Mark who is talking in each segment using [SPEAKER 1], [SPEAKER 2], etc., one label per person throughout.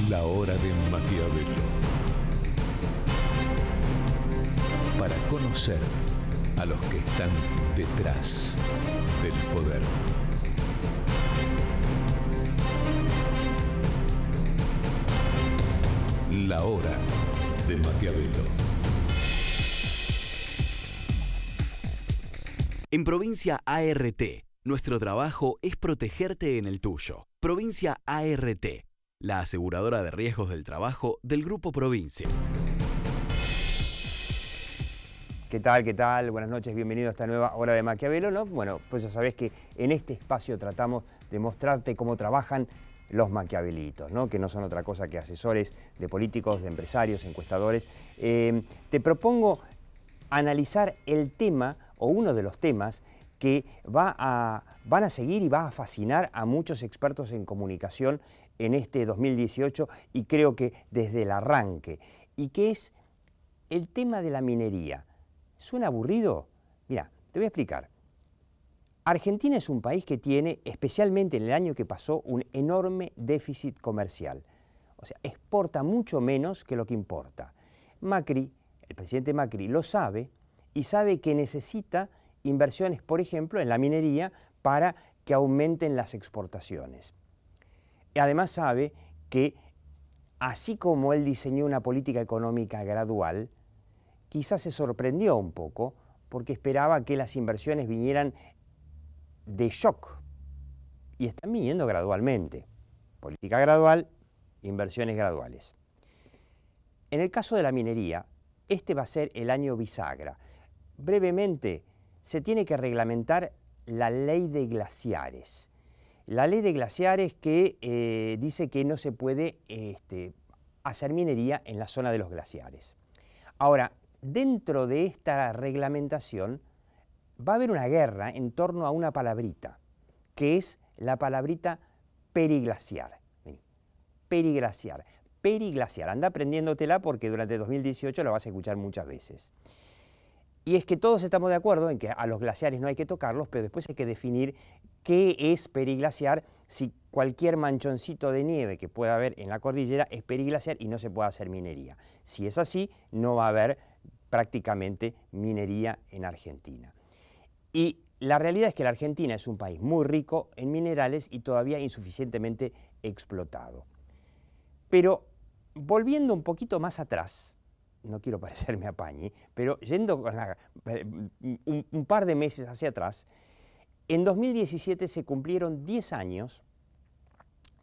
[SPEAKER 1] La hora de Maquiavelo. Para conocer a los que están detrás del poder. La hora de Maquiavelo.
[SPEAKER 2] En Provincia ART, nuestro trabajo es protegerte en el tuyo. Provincia ART, la aseguradora de riesgos del trabajo del Grupo Provincia.
[SPEAKER 3] ¿Qué tal? ¿Qué tal? Buenas noches, bienvenido a esta nueva hora de Maquiavelo, ¿no? Bueno, pues ya sabés que en este espacio tratamos de mostrarte cómo trabajan los maquiavelitos, ¿no? Que no son otra cosa que asesores de políticos, de empresarios, encuestadores. Te propongo analizar el tema, o uno de los temas, que van a seguir y va a fascinar a muchos expertos en comunicación en este 2018 y creo que desde el arranque, y que es el tema de la minería. ¿Suena aburrido? Mira, te voy a explicar. Argentina es un país que tiene, especialmente en el año que pasó, un enorme déficit comercial. O sea, exporta mucho menos que lo que importa. Macri, el presidente Macri, lo sabe y sabe que necesita inversiones, por ejemplo, en la minería para que aumenten las exportaciones. Además sabe que, así como él diseñó una política económica gradual, quizás se sorprendió un poco porque esperaba que las inversiones vinieran de shock y están viniendo gradualmente. Política gradual, inversiones graduales. En el caso de la minería, este va a ser el año bisagra. Brevemente, se tiene que reglamentar la ley de glaciares. La ley de glaciares que dice que no se puede hacer minería en la zona de los glaciares. Ahora, dentro de esta reglamentación va a haber una guerra en torno a una palabrita, que es la palabrita periglaciar. Periglaciar. Periglaciar. Anda aprendiéndotela porque durante 2018 la vas a escuchar muchas veces. Y es que todos estamos de acuerdo en que a los glaciares no hay que tocarlos, pero después hay que definir qué es periglaciar, si cualquier manchoncito de nieve que pueda haber en la cordillera es periglaciar y no se puede hacer minería. Si es así, no va a haber prácticamente minería en Argentina. Y la realidad es que la Argentina es un país muy rico en minerales y todavía insuficientemente explotado. Pero volviendo un poquito más atrás, no quiero parecerme a Pañi, pero yendo un par de meses hacia atrás, en 2017 se cumplieron 10 años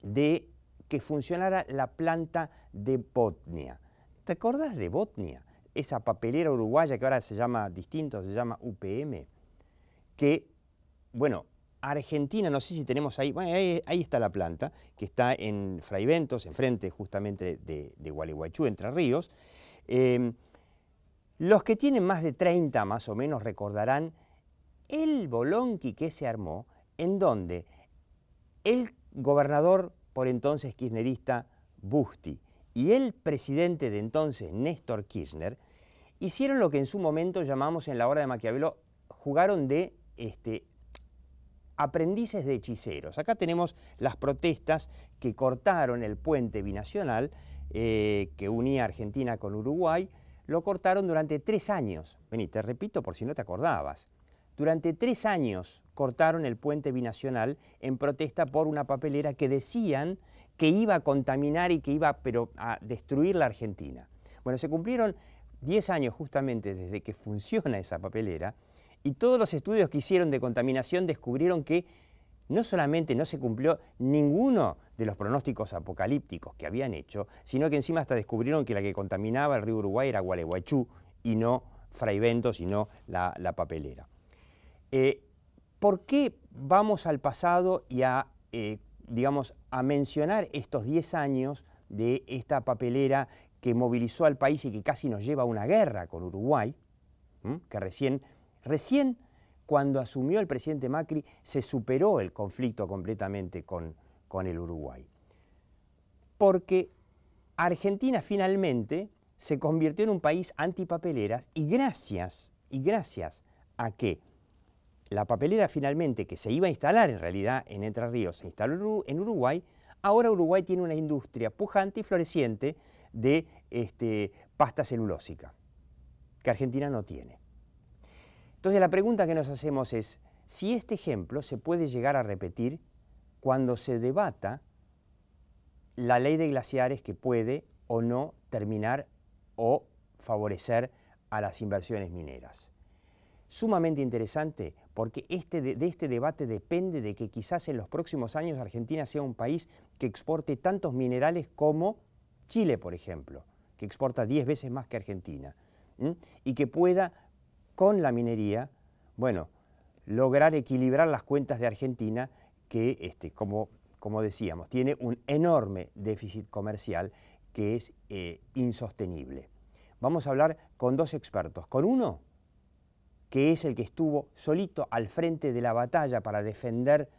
[SPEAKER 3] de que funcionara la planta de Botnia. ¿Te acordás de Botnia? Esa papelera uruguaya que ahora se llama distinto, se llama UPM, que, bueno, Argentina, no sé si tenemos ahí, bueno, ahí está la planta, que está en Fray Ventos, enfrente justamente de Gualeguaychú, Entre Ríos. Los que tienen más de 30 más o menos recordarán el bolonqui que se armó en donde el gobernador por entonces kirchnerista Busti y el presidente de entonces Néstor Kirchner hicieron lo que en su momento llamamos en la hora de Maquiavelo, jugaron de aprendices de hechiceros. Acá tenemos las protestas que cortaron el puente binacional que unía Argentina con Uruguay, lo cortaron durante 3 años. Vení, te repito por si no te acordabas. Durante 3 años cortaron el puente binacional en protesta por una papelera que decían que iba a contaminar y que iba a destruir la Argentina. Bueno, se cumplieron 10 años justamente desde que funciona esa papelera y todos los estudios que hicieron de contaminación descubrieron que no solamente no se cumplió ninguno de los pronósticos apocalípticos que habían hecho, sino que encima hasta descubrieron que la que contaminaba el río Uruguay era Gualeguaychú y no Fray Ventos y no la papelera. ¿Por qué vamos al pasado y a mencionar estos 10 años de esta papelera que movilizó al país y que casi nos lleva a una guerra con Uruguay? Que recién cuando asumió el presidente Macri se superó el conflicto completamente con el Uruguay. Porque Argentina finalmente se convirtió en un país antipapeleras y gracias a que la papelera finalmente que se iba a instalar en realidad en Entre Ríos se instaló en Uruguay, Ahora Uruguay tiene una industria pujante y floreciente de pasta celulósica, que Argentina no tiene. Entonces la pregunta que nos hacemos es si este ejemplo se puede llegar a repetir cuando se debata la ley de glaciares que puede o no terminar o favorecer a las inversiones mineras. Sumamente interesante porque de este debate depende de que quizás en los próximos años Argentina sea un país que exporte tantos minerales como Chile, por ejemplo, que exporta 10 veces más que Argentina, y que pueda, con la minería, bueno, lograr equilibrar las cuentas de Argentina que, como decíamos, tiene un enorme déficit comercial que es insostenible. Vamos a hablar con dos expertos, con uno que es el que estuvo solito al frente de la batalla para defender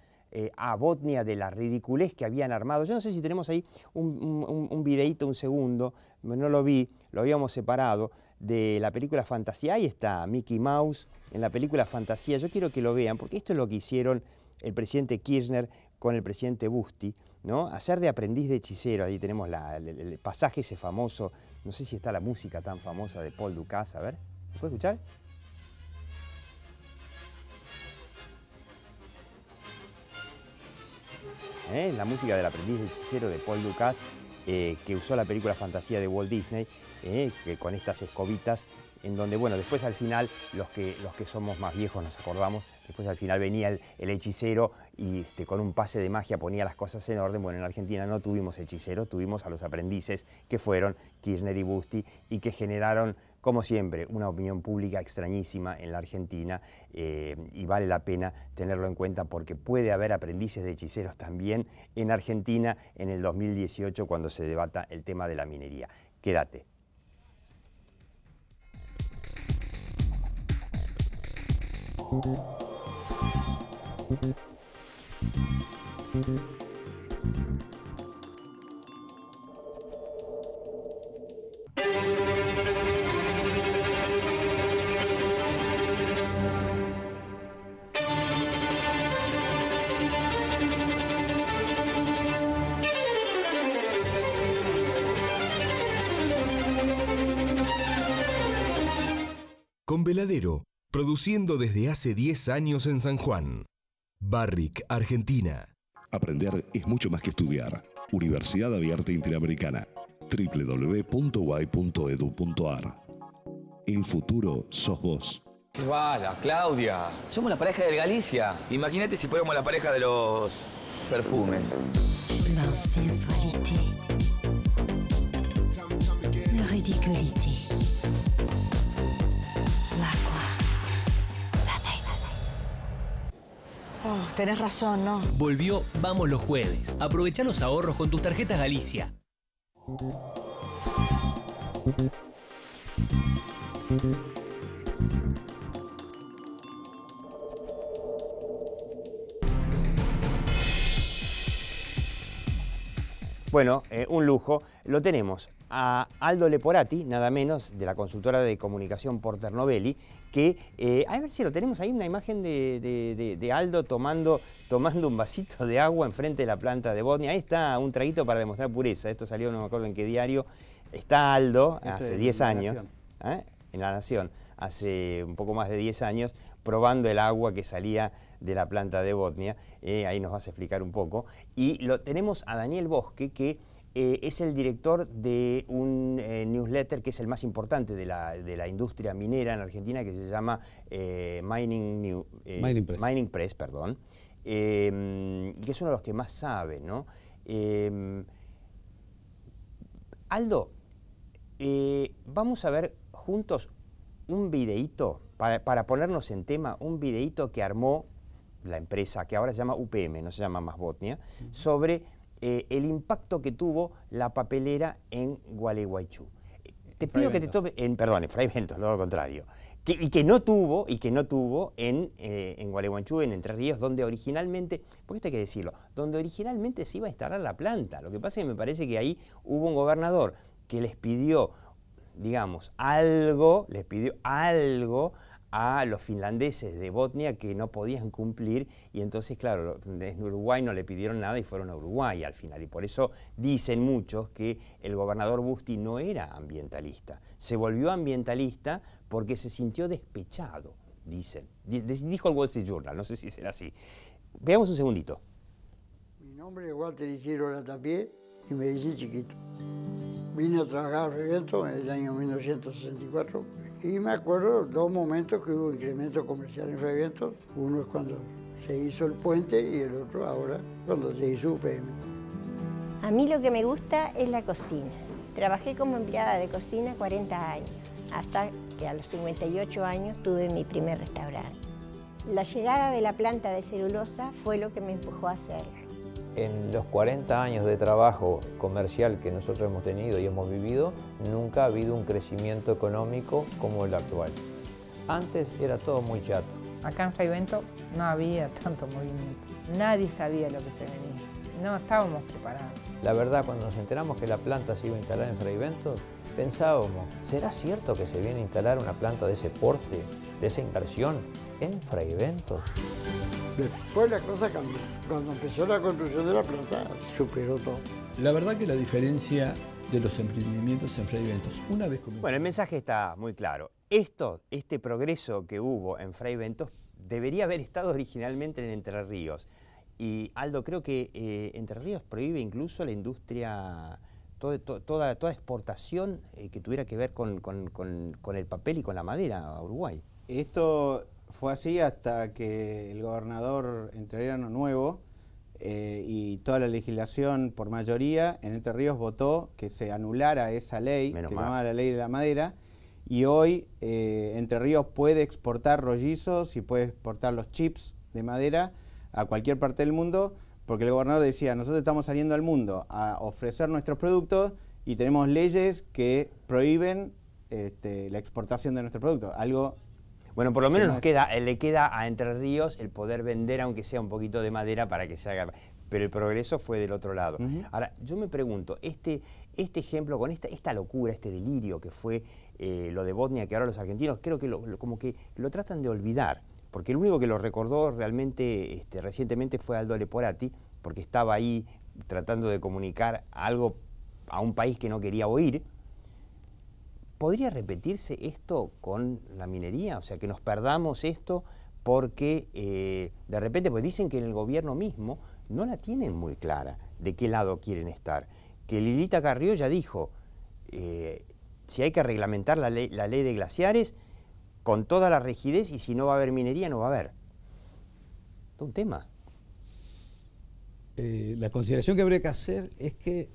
[SPEAKER 3] a Botnia de la ridiculez que habían armado. Yo no sé si tenemos ahí un videíto, un segundo, no lo vi, lo habíamos separado, de la película Fantasía. Ahí está Mickey Mouse en la película Fantasía. Yo quiero que lo vean, porque esto es lo que hicieron el presidente Kirchner con el presidente Busti, ¿no? Hacer de aprendiz de hechicero. Ahí tenemos el pasaje ese famoso, no sé si está la música tan famosa de Paul Dukas, a ver, ¿se puede escuchar? La música del aprendiz de hechicero de Paul Dukas, que usó la película Fantasía de Walt Disney, que con estas escobitas, en donde, bueno, después al final, los que somos más viejos nos acordamos, después al final venía el hechicero y con un pase de magia ponía las cosas en orden. Bueno, en Argentina no tuvimos hechiceros, tuvimos a los aprendices que fueron Kirchner y Busti y que generaron, como siempre, una opinión pública extrañísima en la Argentina, y vale la pena tenerlo en cuenta porque puede haber aprendices de hechiceros también en Argentina en el 2018 cuando se debata el tema de la minería. Quédate.
[SPEAKER 4] Con Veladero, produciendo desde hace 10 años en San Juan. Barrick, Argentina.
[SPEAKER 5] Aprender es mucho más que estudiar. Universidad Abierta Interamericana. www.uy.edu.ar. El futuro sos vos.
[SPEAKER 6] ¡Qué bala, Claudia! Somos la pareja de Galicia. Imagínate si fuéramos la pareja de los perfumes.
[SPEAKER 7] La sensualité. La ridiculité.
[SPEAKER 8] Oh, tenés razón, ¿no?
[SPEAKER 9] Volvió Vamos los Jueves. Aprovecha los ahorros con tus tarjetas Galicia.
[SPEAKER 3] Bueno, un lujo. Lo tenemos a Aldo Leporati, nada menos, de la consultora de comunicación Porter Novelli, que, a ver si lo tenemos ahí, una imagen de Aldo tomando un vasito de agua enfrente de la planta de Botnia. Ahí está, un traguito para demostrar pureza. Esto salió, no me acuerdo en qué diario. Está Aldo, hace 10 años, en La Nación, hace un poco más de 10 años, probando el agua que salía de la planta de Botnia. Ahí nos vas a explicar un poco. Y lo tenemos a Daniel Bosque, que es el director de un newsletter que es el más importante de la industria minera en Argentina, que se llama Mining Press, perdón, que es uno de los que más sabe, ¿no? Aldo, vamos a ver juntos un videíto, para ponernos en tema, un videíto que armó la empresa, que ahora se llama UPM, no se llama más Botnia, sobre el impacto que tuvo la papelera en Gualeguaychú. Te pido que te tome, perdón, en Fray Bentos, todo lo contrario, y que no tuvo en Gualeguaychú, en Entre Ríos, donde originalmente, porque esto hay que decirlo, donde originalmente se iba a instalar la planta. Lo que pasa es que me parece que ahí hubo un gobernador que les pidió, digamos, algo a los finlandeses de Botnia que no podían cumplir, y entonces, claro, en Uruguay no le pidieron nada y fueron a Uruguay al final. Y por eso dicen muchos que el gobernador Busti no era ambientalista. Se volvió ambientalista porque se sintió despechado, dicen. Dijo el Wall Street Journal, no sé si será así. Veamos un segundito.
[SPEAKER 10] Mi nombre es Walter Isidro Latapié y me dice Chiquito. Vine a trabajar a Frevento en el año 1964 y me acuerdo dos momentos que hubo incremento comercial en Frevento. Uno es cuando se hizo el puente y el otro ahora cuando se hizo UPM.
[SPEAKER 11] A mí lo que me gusta es la cocina. Trabajé como empleada de cocina 40 años, hasta que a los 58 años tuve mi primer restaurante. La llegada de la planta de celulosa fue lo que me empujó a hacerla.
[SPEAKER 12] En los 40 años de trabajo comercial que nosotros hemos tenido y hemos vivido, nunca ha habido un crecimiento económico como el actual. Antes era todo muy chato.
[SPEAKER 13] Acá en Frevento no había tanto movimiento. Nadie sabía lo que se venía. No estábamos preparados.
[SPEAKER 12] La verdad, cuando nos enteramos que la planta se iba a instalar en Frevento, pensábamos, ¿será cierto que se viene a instalar una planta de ese porte, de esa inversión, en Frevento?
[SPEAKER 10] Después la cosa cambió. Cuando empezó la construcción de la planta, superó todo.
[SPEAKER 14] La verdad que la diferencia de los emprendimientos en Fraiventos, una vez comenzó...
[SPEAKER 3] Bueno, el mensaje está muy claro. Este progreso que hubo en Fraiventos debería haber estado originalmente en Entre Ríos. Y Aldo, creo que Entre Ríos prohíbe incluso la industria, toda exportación que tuviera que ver con el papel y con la madera a Uruguay.
[SPEAKER 15] Esto fue así hasta que el gobernador entrerriano nuevo y toda la legislación por mayoría en Entre Ríos votó que se anulara esa ley, que se llamaba la ley de la madera, y hoy Entre Ríos puede exportar rollizos y puede exportar los chips de madera a cualquier parte del mundo, porque el gobernador decía, nosotros estamos saliendo al mundo a ofrecer nuestros productos y tenemos leyes que prohíben la exportación de nuestros productos, algo...
[SPEAKER 3] Bueno, por lo menos le queda a Entre Ríos el poder vender, aunque sea un poquito de madera, para que se haga. Pero el progreso fue del otro lado. Ahora, yo me pregunto, este ejemplo, con esta locura, este delirio que fue lo de Botnia, que ahora los argentinos creo que como que lo tratan de olvidar, porque el único que lo recordó realmente recientemente fue Aldo Leporati, porque estaba ahí tratando de comunicar algo a un país que no quería oír. ¿Podría repetirse esto con la minería? O sea, que nos perdamos esto porque de repente pues dicen que en el gobierno mismo no la tienen muy clara de qué lado quieren estar. Que Lilita Carrió ya dijo, si hay que reglamentar la ley de glaciares con toda la rigidez, y si no va a haber minería, no va a haber. Todo un tema.
[SPEAKER 14] La consideración que habría que hacer es que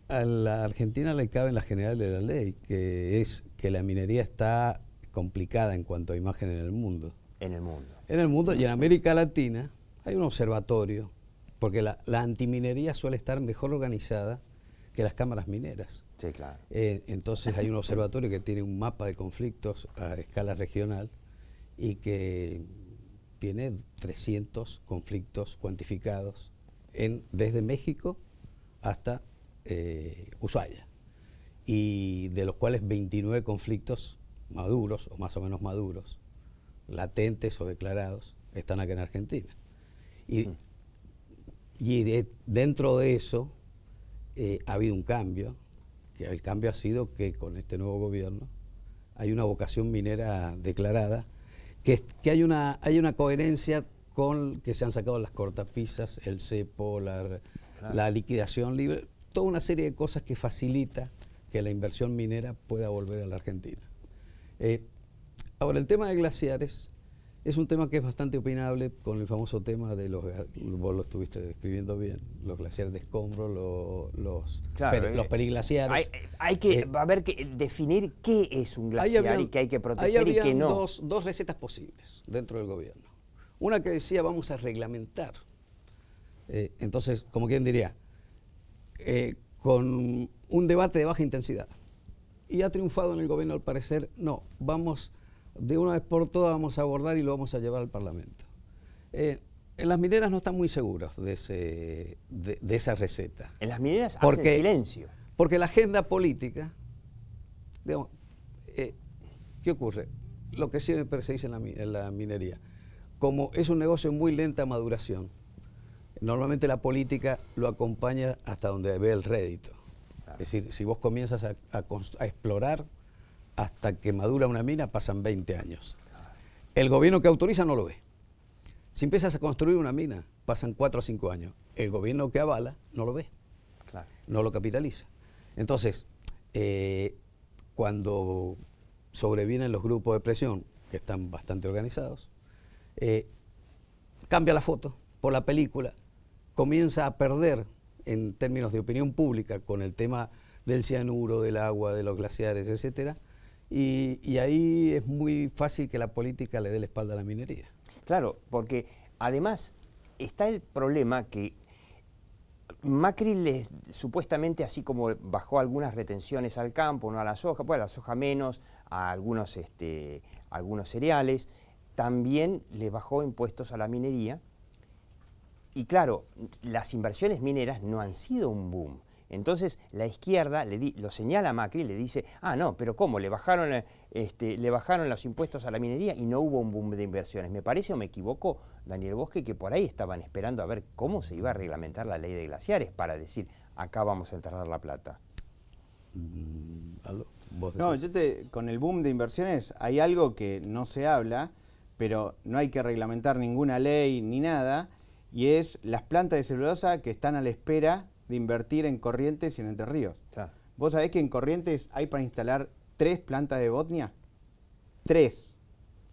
[SPEAKER 14] a la Argentina le cabe en la general de la ley, que es que la minería está complicada en cuanto a imagen en el mundo.
[SPEAKER 3] En el mundo.
[SPEAKER 14] En el mundo y en América Latina hay un observatorio, porque la antiminería suele estar mejor organizada que las cámaras mineras.
[SPEAKER 3] Sí, claro.
[SPEAKER 14] Entonces hay un observatorio que tiene un mapa de conflictos a escala regional y que tiene 300 conflictos cuantificados desde México hasta Ushuaia, y de los cuales 29 conflictos maduros, o más o menos maduros, latentes o declarados, están acá en Argentina. Y dentro de eso ha habido un cambio, que el cambio ha sido que con este nuevo gobierno hay una vocación minera declarada, que hay una coherencia con que se han sacado las cortapisas, el cepo, la liquidación libre, toda una serie de cosas que facilita que la inversión minera pueda volver a la Argentina. Ahora, el tema de glaciares es un tema que es bastante opinable, con el famoso tema de vos lo estuviste describiendo bien, los glaciares de escombro, los periglaciares.
[SPEAKER 3] Hay que haber que definir qué es un glaciar y qué hay que proteger y qué no.
[SPEAKER 14] Dos recetas posibles dentro del gobierno. Una que decía, vamos a reglamentar. Entonces, como quien diría, con un debate de baja intensidad. Y ha triunfado en el gobierno, al parecer, no, vamos de una vez por todas, vamos a abordar y lo vamos a llevar al Parlamento. En las mineras no están muy seguros de esa receta.
[SPEAKER 3] En las mineras hacen silencio.
[SPEAKER 14] Porque la agenda política, digamos, ¿qué ocurre? lo que siempre se dice en la minería. Como es un negocio en muy lenta maduración, normalmente la política lo acompaña hasta donde ve el rédito. Es decir, si vos comienzas a explorar hasta que madura una mina, pasan 20 años. El gobierno que autoriza no lo ve. Si empiezas a construir una mina, pasan 4 o 5 años. El gobierno que avala no lo ve, no lo capitaliza. Entonces, cuando sobrevienen los grupos de presión, que están bastante organizados, cambia la foto por la película, comienza a perder en términos de opinión pública con el tema del cianuro, del agua, de los glaciares, etcétera, y ahí es muy fácil que la política le dé la espalda a la minería.
[SPEAKER 3] Claro, porque además está el problema que Macri supuestamente, así como bajó algunas retenciones al campo, no a la soja, pues a la soja menos, a algunos cereales, también le bajó impuestos a la minería. Y claro, las inversiones mineras no han sido un boom. Entonces la izquierda lo señala a Macri y le dice, ah, no, pero ¿cómo? Le bajaron los impuestos a la minería y no hubo un boom de inversiones. Me parece, o me equivoco, Daniel Bosque, que por ahí estaban esperando a ver cómo se iba a reglamentar la ley de glaciares para decir, acá vamos a enterrar la plata.
[SPEAKER 15] No, con el boom de inversiones hay algo que no se habla, pero no hay que reglamentar ninguna ley ni nada, y es las plantas de celulosa que están a la espera de invertir en Corrientes y en Entre Ríos. ¿Vos sabés que en Corrientes hay para instalar 3 plantas de Botnia? 3.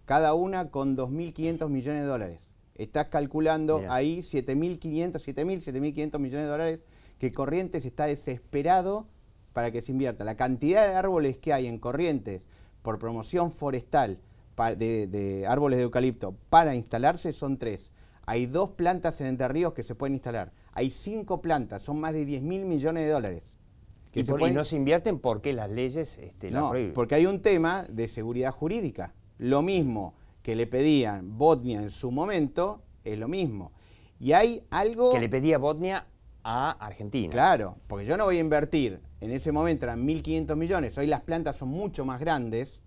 [SPEAKER 15] Cada una con 2.500 millones de dólares. Estás calculando ahí 7.500 millones de dólares que Corrientes está desesperado para que se invierta. La cantidad de árboles que hay en Corrientes por promoción forestal de árboles de eucalipto para instalarse son 3. Hay 2 plantas en Entre Ríos que se pueden instalar. Hay 5 plantas, son más de 10.000 millones de dólares.
[SPEAKER 3] Y no se invierten porque las leyes la prohíben.
[SPEAKER 15] Porque hay un tema de seguridad jurídica. Lo mismo que le pedían Botnia en su momento, es lo mismo. Y hay algo...
[SPEAKER 3] Que le pedía Botnia a Argentina.
[SPEAKER 15] Claro, porque yo no voy a invertir, en ese momento eran 1.500 millones, hoy las plantas son mucho más grandes,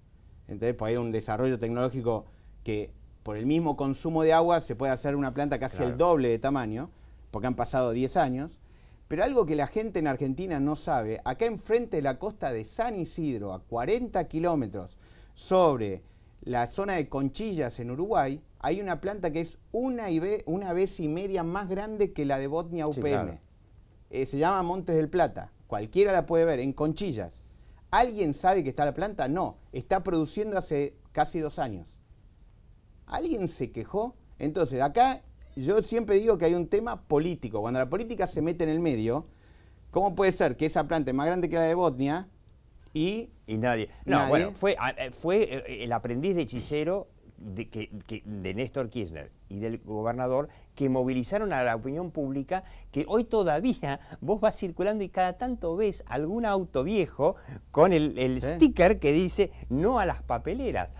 [SPEAKER 15] entonces pues hay un desarrollo tecnológico que por el mismo consumo de agua se puede hacer una planta casi el doble de tamaño, porque han pasado 10 años, pero algo que la gente en Argentina no sabe, acá enfrente de la costa de San Isidro, a 40 kilómetros sobre la zona de Conchillas en Uruguay, hay una planta que es una vez y media más grande que la de Botnia UPM. Sí, claro. Se llama Montes del Plata, cualquiera la puede ver, en Conchillas. ¿Alguien sabe que está la planta? No, está produciendo hace casi 2 años. ¿Alguien se quejó? Entonces, acá yo siempre digo que hay un tema político. Cuando la política se mete en el medio, ¿cómo puede ser que esa planta es más grande que la de Botnia y
[SPEAKER 3] nadie? No, bueno, fue el aprendiz de hechicero de Néstor Kirchner y del gobernador que movilizaron a la opinión pública, que hoy todavía vos vas circulando y cada tanto ves algún auto viejo con el sticker que dice no a las papeleras.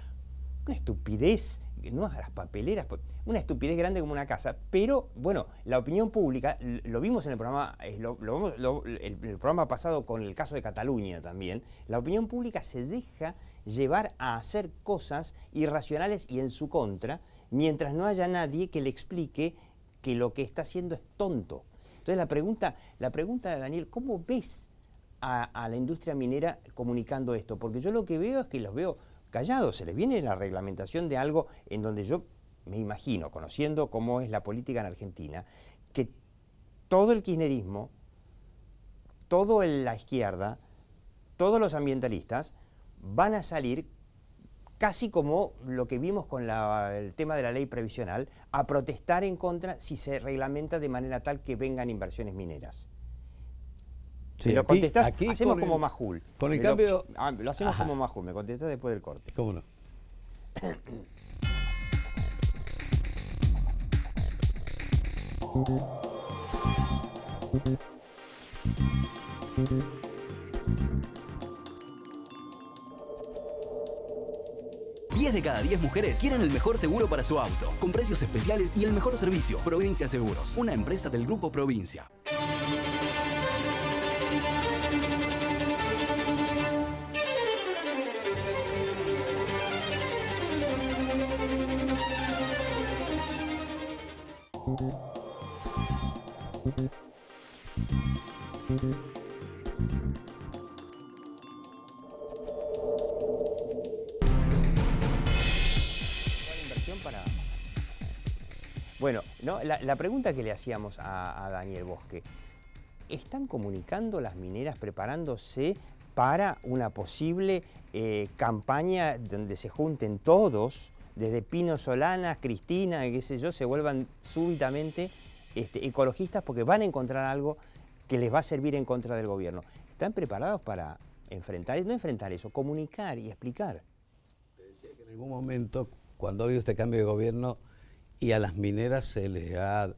[SPEAKER 3] Una estupidez, no a las papeleras, una estupidez grande como una casa, pero bueno, la opinión pública, lo vimos en el programa, el programa pasado con el caso de Cataluña también, la opinión pública se deja llevar a hacer cosas irracionales y en su contra, mientras no haya nadie que le explique que lo que está haciendo es tonto. Entonces la pregunta de Daniel, ¿cómo ves a la industria minera comunicando esto? Porque yo lo que veo es que los veo callados, se les viene la reglamentación de algo en donde yo me imagino, conociendo cómo es la política en Argentina, que todo el kirchnerismo, toda la izquierda, todos los ambientalistas van a salir casi como lo que vimos con el tema de la ley previsional, a protestar en contra si se reglamenta de manera tal que vengan inversiones mineras.
[SPEAKER 14] Sí,
[SPEAKER 3] me lo contestás,
[SPEAKER 14] aquí
[SPEAKER 3] hacemos como Majul.
[SPEAKER 14] Con el cambio...
[SPEAKER 3] Lo hacemos como Majul, me contestás después del corte.
[SPEAKER 14] ¿Cómo no?
[SPEAKER 2] Diez de cada 10 mujeres quieren el mejor seguro para su auto, con precios especiales y el mejor servicio. Provincia Seguros, una empresa del Grupo Provincia.
[SPEAKER 3] Bueno, ¿no? La pregunta que le hacíamos a Daniel Bosque, ¿están comunicando las mineras preparándose para una posible campaña donde se junten todos, desde Pino Solanas, Cristina, qué sé yo, se vuelvan súbitamente ecologistas porque van a encontrar algo que les va a servir en contra del gobierno? ¿Están preparados para enfrentar, no enfrentar eso, comunicar y explicar?
[SPEAKER 14] Te decía que en algún momento, cuando ha habido este cambio de gobierno, y a las mineras se les ha,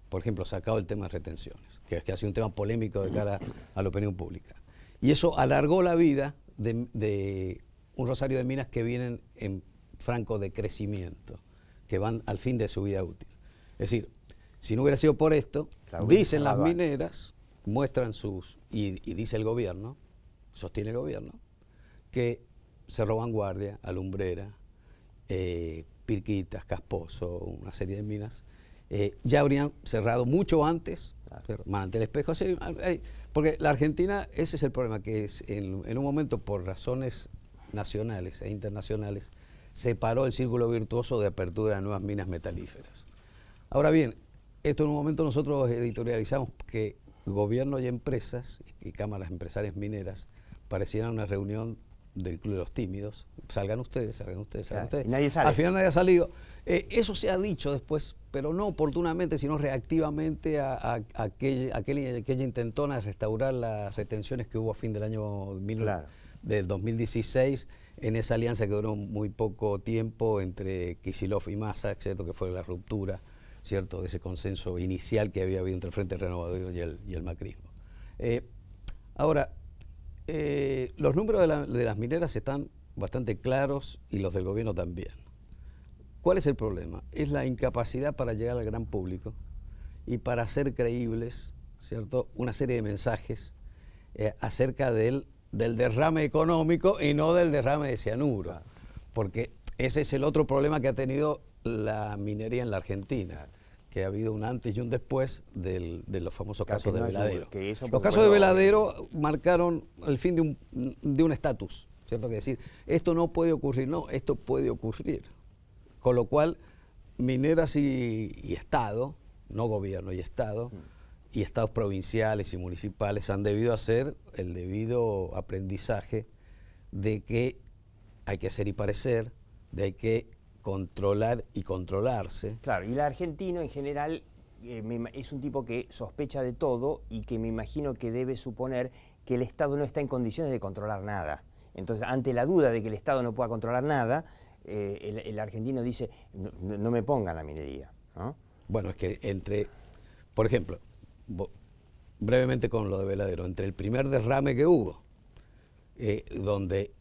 [SPEAKER 14] por ejemplo, sacado el tema de retenciones, que ha sido un tema polémico de cara a la opinión pública. Y eso alargó la vida de un rosario de minas que vienen en franco decrecimiento, que van al fin de su vida útil. Es decir, si no hubiera sido por esto, dicen las mineras, muestran y dice el gobierno, sostiene el gobierno, que Cerro Vanguardia, Alumbrera, Pirquitas, Casposo, una serie de minas, ya habrían cerrado mucho antes, ante el espejo, porque la Argentina, ese es el problema, que es en un momento, por razones nacionales e internacionales, separó el círculo virtuoso de apertura de nuevas minas metalíferas. Ahora bien, esto en un momento nosotros editorializamos que gobierno y empresas, y cámaras empresarias mineras, parecieran una reunión del Club de los Tímidos, salgan ustedes, salgan ustedes, salgan ustedes.
[SPEAKER 3] Nadie sale.
[SPEAKER 14] Al final nadie ha salido. Eso se ha dicho después, pero no oportunamente, sino reactivamente a aquella intentona de restaurar las retenciones que hubo a fin del año del 2016, en esa alianza que duró muy poco tiempo entre Kicillof y Massa, ¿cierto? Que fue la ruptura, ¿cierto?, de ese consenso inicial que había habido entre el Frente Renovador y el macrismo. Ahora, los números de las mineras están bastante claros y los del gobierno también. ¿Cuál es el problema? Es la incapacidad para llegar al gran público y para hacer creíbles, ¿cierto?, una serie de mensajes acerca del derrame económico y no del derrame de cianuro. Porque ese es el otro problema que ha tenido la minería en la Argentina, que ha habido un antes y un después de los famosos casos de Veladero. Los casos de Veladero marcaron el fin de un estatus, ¿cierto? Que decir, esto no puede ocurrir, no, esto puede ocurrir. Con lo cual, mineras y Estado, no gobierno y Estado, y estados provinciales y municipales han debido hacer el debido aprendizaje de que hay que hacer y parecer, de hay que controlar y controlarse.
[SPEAKER 3] Claro, y el argentino en general es un tipo que sospecha de todo y que me imagino que debe suponer que el Estado no está en condiciones de controlar nada. Entonces, ante la duda de que el Estado no pueda controlar nada, el argentino dice, no me pongan la minería, ¿no?
[SPEAKER 14] Bueno, es que por ejemplo, brevemente con lo de Veladero, entre el primer derrame que hubo, donde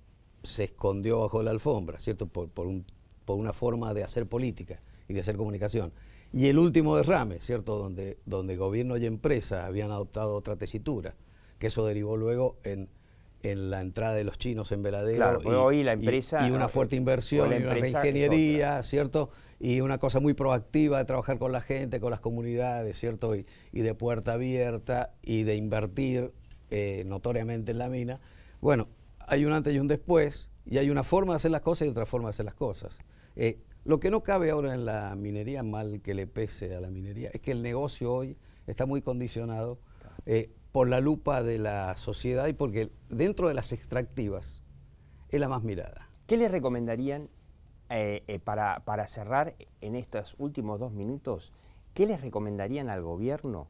[SPEAKER 14] se escondió bajo la alfombra, ¿cierto?, por una forma de hacer política y de hacer comunicación, y el último derrame, ¿cierto?, donde gobierno y empresa habían adoptado otra tesitura, que eso derivó luego en la entrada de los chinos en Veladero,
[SPEAKER 3] claro, hoy la empresa,
[SPEAKER 14] y una fuerte inversión, y una reingeniería, ¿cierto?, y una cosa muy proactiva de trabajar con la gente, con las comunidades, ¿cierto?, y de puerta abierta, y de invertir notoriamente en la mina. Bueno, hay un antes y un después, y hay una forma de hacer las cosas y otra forma de hacer las cosas. Lo que no cabe ahora en la minería, mal que le pese a la minería, es que el negocio hoy está muy condicionado por la lupa de la sociedad y porque dentro de las extractivas es la más mirada.
[SPEAKER 3] ¿Qué le recomendarían, para cerrar en estos últimos 2 minutos, qué les recomendarían al gobierno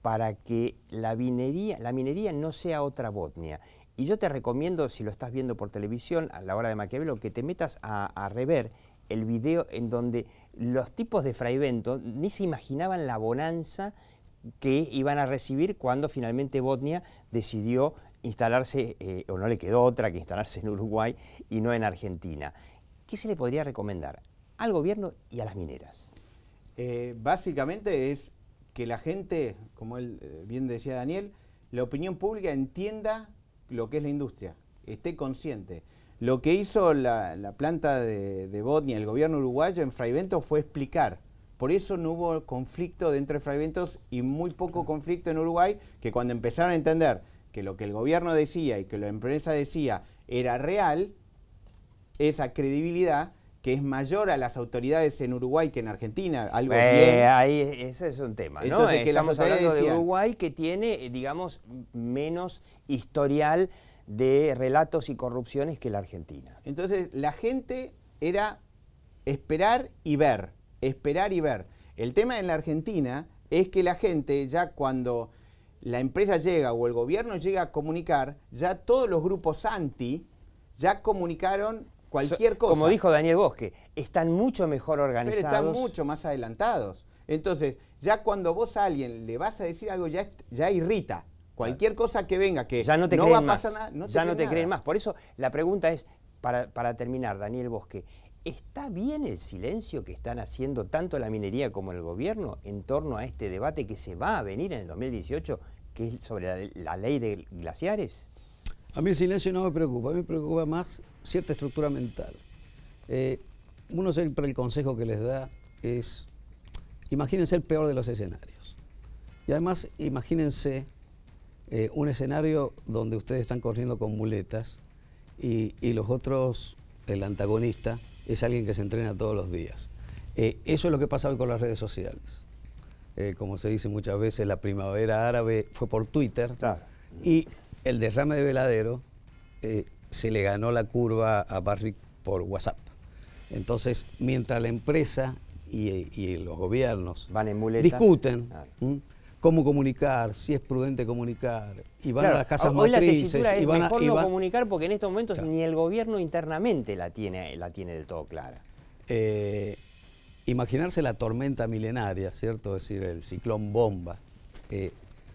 [SPEAKER 3] para que la minería no sea otra Botnia? Y yo te recomiendo, si lo estás viendo por televisión, a la hora de Maquiavelo, que te metas a rever el video en donde los tipos de Fraivento ni se imaginaban la bonanza que iban a recibir cuando finalmente Botnia decidió instalarse, o no le quedó otra que instalarse en Uruguay y no en Argentina. ¿Qué se le podría recomendar al gobierno y a las mineras?
[SPEAKER 15] Básicamente es que la gente, como él bien decía Daniel, la opinión pública entienda lo que es la industria, esté consciente. Lo que hizo la planta de Botnia, el gobierno uruguayo en Fraivento, fue explicar Por eso no hubo conflicto dentro de Fray Bentos y muy poco conflicto en Uruguay, que cuando empezaron a entender que lo que el gobierno decía y que la empresa decía era real, esa credibilidad que es mayor a las autoridades en Uruguay que en Argentina, algo bien.
[SPEAKER 3] Ahí ese es un tema, ¿no?
[SPEAKER 15] Entonces, que
[SPEAKER 3] estamos hablando
[SPEAKER 15] decían,
[SPEAKER 3] de Uruguay, que tiene, digamos, menos historial de relatos y corrupciones que la Argentina.
[SPEAKER 15] Entonces, la gente era esperar y ver, esperar y ver. El tema en la Argentina es que la gente ya cuando la empresa llega o el gobierno llega a comunicar, ya todos los grupos anti ya comunicaron cualquier cosa.
[SPEAKER 3] Como dijo Daniel Bosque, están mucho mejor organizados.
[SPEAKER 15] Pero están mucho más adelantados. Entonces, ya cuando vos a alguien le vas a decir algo, ya irrita. Cualquier cosa que venga, que
[SPEAKER 3] ya no te
[SPEAKER 15] no
[SPEAKER 3] creen
[SPEAKER 15] va a pasar
[SPEAKER 3] más.
[SPEAKER 15] nada,
[SPEAKER 3] Ya no te creen
[SPEAKER 15] nada.
[SPEAKER 3] más. Por eso la pregunta es, para terminar, Daniel Bosque, ¿está bien el silencio que están haciendo tanto la minería como el gobierno en torno a este debate que se va a venir en el 2018, que es sobre la ley de glaciares?
[SPEAKER 14] A mí el silencio no me preocupa, a mí me preocupa más cierta estructura mental. Uno siempre el consejo que les da es, imagínense el peor de los escenarios. Y además, imagínense un escenario donde ustedes están corriendo con muletas y los otros, el antagonista, es alguien que se entrena todos los días. Eso es lo que pasa hoy con las redes sociales. Como se dice muchas veces, la primavera árabe fue por Twitter.
[SPEAKER 3] Claro.
[SPEAKER 14] Y el derrame de Veladero se le ganó la curva a Barrick por WhatsApp. Entonces, mientras la empresa y los gobiernos
[SPEAKER 3] van en muletas,
[SPEAKER 14] discuten
[SPEAKER 3] claro,
[SPEAKER 14] cómo comunicar, si es prudente comunicar, y van
[SPEAKER 3] claro,
[SPEAKER 14] a las casas
[SPEAKER 3] hoy
[SPEAKER 14] matrices.
[SPEAKER 3] la tesitura es mejor no
[SPEAKER 14] van,
[SPEAKER 3] comunicar porque en estos momentos
[SPEAKER 14] claro,
[SPEAKER 3] ni el gobierno internamente la tiene del todo clara.
[SPEAKER 14] Imaginarse la tormenta milenaria, ¿cierto? Es decir, el ciclón bomba,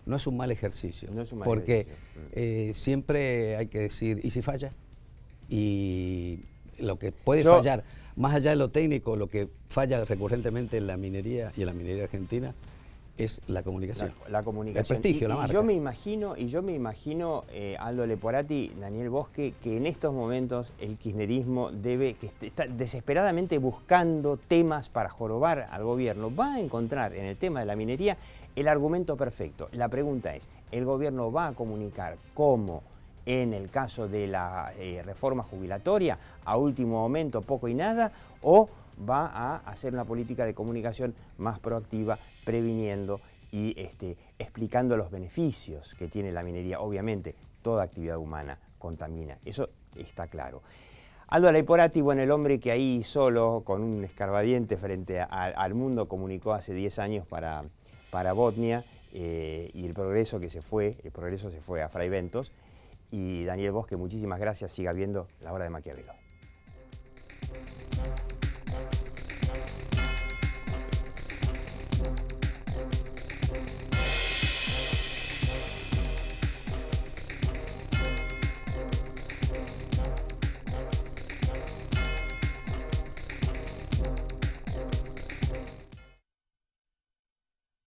[SPEAKER 14] no es un mal ejercicio.
[SPEAKER 3] No es un mal
[SPEAKER 14] porque
[SPEAKER 3] ejercicio.
[SPEAKER 14] Siempre hay que decir, ¿y si falla? Y lo que puede fallar, más allá de lo técnico, lo que falla recurrentemente en la minería y en la minería argentina es la comunicación.
[SPEAKER 3] La comunicación.
[SPEAKER 14] El prestigio, la marca.
[SPEAKER 3] Yo me imagino, Aldo Leporati, Daniel Bosque, que en estos momentos el kirchnerismo que está desesperadamente buscando temas para jorobar al gobierno, va a encontrar en el tema de la minería el argumento perfecto. La pregunta es, ¿el gobierno va a comunicar cómo en el caso de la reforma jubilatoria, a último momento, poco y nada, o va a hacer una política de comunicación más proactiva, previniendo y explicando los beneficios que tiene la minería? Obviamente, toda actividad humana contamina, eso está claro. Aldo Leporati, bueno, el hombre que ahí solo, con un escarbadiente frente al mundo, comunicó hace 10 años para Botnia, y el progreso se fue a Fray Bentos. Y Daniel Bosque, muchísimas gracias, siga viendo La Hora de Maquiavelo.